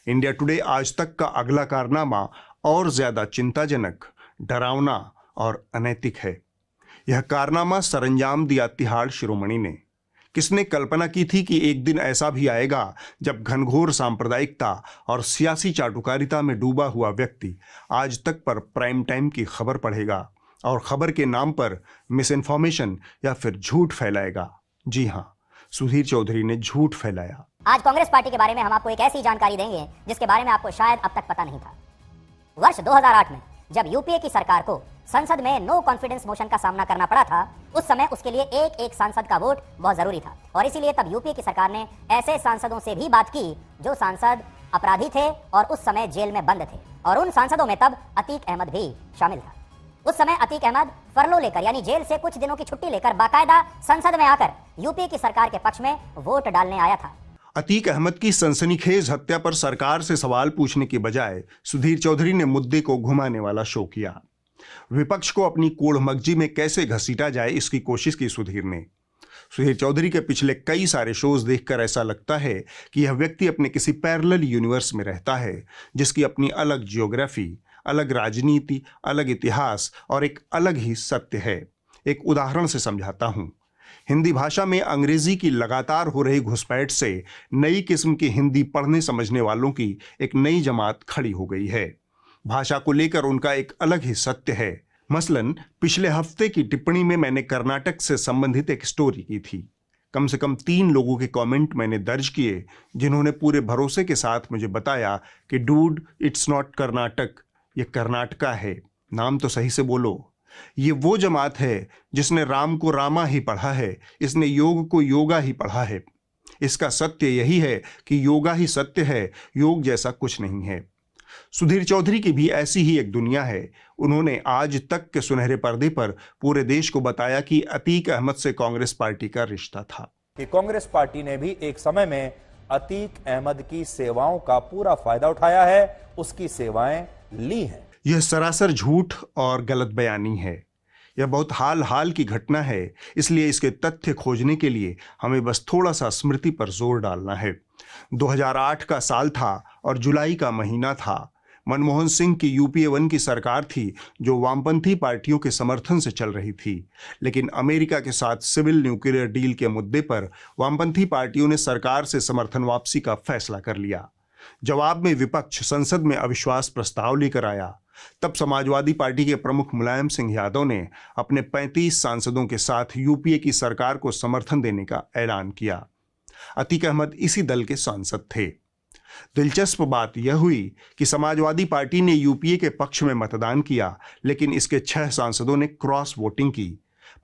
India today आज तक का अगला कारनामा और ज्यादा चिंताजनक, डरावना और अनैतिक है। यह कारनामा सरंजाम दिया तिहाड़ शिरोमणि ने। किसने कल्पना की थी कि एक दिन ऐसा भी आएगा जब घनघोर सांप्रदायिकता और सियासी चाटुकारिता में डूबा हुआ व्यक्ति आज तक पर प्राइम टाइम की खबर पढ़ेगा और खबर के नाम पर मिस इन्फॉर्मेशन या फिर झूठ फैलाएगा। जी हाँ, सुधीर चौधरी ने झूठ फैलाया। आज कांग्रेस पार्टी के बारे में हम आपको एक ऐसी जानकारी देंगे जिसके बारे में आपको शायद अब तक पता नहीं था। वर्ष 2008 में जब यूपीए की सरकार को संसद में नो कॉन्फिडेंस मोशन का सामना करना पड़ा था, उस समय उसके लिए एक एक सांसद का वोट बहुत जरूरी था और इसीलिए तब यूपीए की सरकार ने ऐसे सांसदों से भी बात की जो सांसद अपराधी थे और उस समय जेल में बंद थे, और उन सांसदों में तब अतीक अहमद भी शामिल था। उस समय अतीक अहमद फरलो लेकर यानी जेल से कुछ दिनों की छुट्टी लेकर बाकायदा संसद में आकर यूपीए की सरकार के पक्ष में वोट डालने आया था। अतीक अहमद की सनसनीखेज हत्या पर सरकार से सवाल पूछने की बजाय सुधीर चौधरी ने मुद्दे को घुमाने वाला शो किया। विपक्ष को अपनी कोढ़ मगजी में कैसे घसीटा जाए इसकी कोशिश की सुधीर ने। सुधीर चौधरी के पिछले कई सारे शोज देखकर ऐसा लगता है कि यह व्यक्ति अपने किसी पैरेलल यूनिवर्स में रहता है जिसकी अपनी अलग जियोग्राफी, अलग राजनीति, अलग इतिहास और एक अलग ही सत्य है। एक उदाहरण से समझाता हूं। हिंदी भाषा में अंग्रेजी की लगातार हो रही घुसपैठ से नई किस्म की हिंदी पढ़ने समझने वालों की एक नई जमात खड़ी हो गई है। भाषा को लेकर उनका एक अलग ही सत्य है। मसलन पिछले हफ्ते की टिप्पणी में मैंने कर्नाटक से संबंधित एक स्टोरी की थी। कम से कम 3 लोगों के कमेंट मैंने दर्ज किए जिन्होंने पूरे भरोसे के साथ मुझे बताया कि डूड, इट्स नॉट कर्नाटक, ये कर्नाटका है, नाम तो सही से बोलो। ये वो जमात है जिसने राम को रामा ही पढ़ा है, इसने योग को योगा ही पढ़ा है। इसका सत्य यही है कि योगा ही सत्य है, योग जैसा कुछ नहीं है। सुधीर चौधरी की भी ऐसी ही एक दुनिया है। उन्होंने आज तक के सुनहरे पर्दे पर पूरे देश को बताया कि अतीक अहमद से कांग्रेस पार्टी का रिश्ता था। कि कांग्रेस पार्टी ने भी एक समय में अतीक अहमद की सेवाओं का पूरा फायदा उठाया है, उसकी सेवाएं ली हैं। यह सरासर झूठ और गलत बयानी है। यह बहुत हाल की घटना है, इसलिए इसके तथ्य खोजने के लिए हमें बस थोड़ा सा स्मृति पर जोर डालना है। 2008 का साल था और जुलाई का महीना था। मनमोहन सिंह की यूपीए 1 की सरकार थी जो वामपंथी पार्टियों के समर्थन से चल रही थी, लेकिन अमेरिका के साथ सिविल न्यूक्लियर डील के मुद्दे पर वामपंथी पार्टियों ने सरकार से समर्थन वापसी का फैसला कर लिया। जवाब में विपक्ष संसद में अविश्वास प्रस्ताव लेकर आया। तब समाजवादी पार्टी के प्रमुख मुलायम सिंह यादव ने अपने 35 सांसदों के साथ यूपीए की सरकार को समर्थन देने का ऐलान किया। अतीक अहमद इसी दल के सांसद थे। दिलचस्प बात यह हुई कि समाजवादी पार्टी ने यूपीए के पक्ष में मतदान किया, लेकिन इसके 6 सांसदों ने क्रॉस वोटिंग की,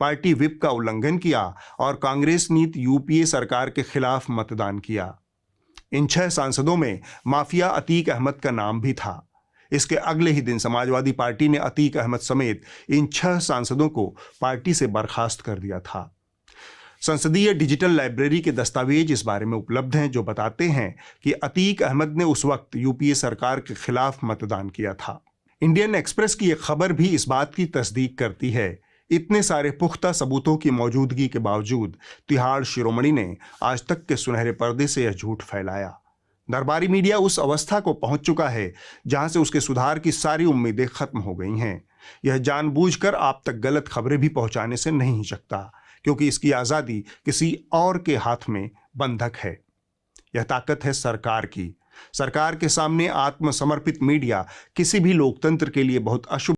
पार्टी व्हिप का उल्लंघन किया और कांग्रेस नीति यूपीए सरकार के खिलाफ मतदान किया। इन 6 सांसदों में माफिया अतीक अहमद का नाम भी था। इसके अगले ही दिन समाजवादी पार्टी ने अतीक अहमद समेत इन 6 सांसदों को पार्टी से बर्खास्त कर दिया था। संसदीय डिजिटल लाइब्रेरी के दस्तावेज इस बारे में उपलब्ध हैं जो बताते हैं कि अतीक अहमद ने उस वक्त यूपीए सरकार के खिलाफ मतदान किया था। इंडियन एक्सप्रेस की एक खबर भी इस बात की तस्दीक करती है। इतने सारे पुख्ता सबूतों की मौजूदगी के बावजूद तिहाड़ शिरोमणि ने आज तक के सुनहरे पर्दे से यह झूठ फैलाया। दरबारी मीडिया उस अवस्था को पहुंच चुका है जहां से उसके सुधार की सारी उम्मीदें खत्म हो गई हैं। यह जानबूझकर आप तक गलत खबरें भी पहुंचाने से नहीं हिचकता, क्योंकि इसकी आज़ादी किसी और के हाथ में बंधक है। यह ताकत है सरकार की। सरकार के सामने आत्मसमर्पित मीडिया किसी भी लोकतंत्र के लिए बहुत अशुभ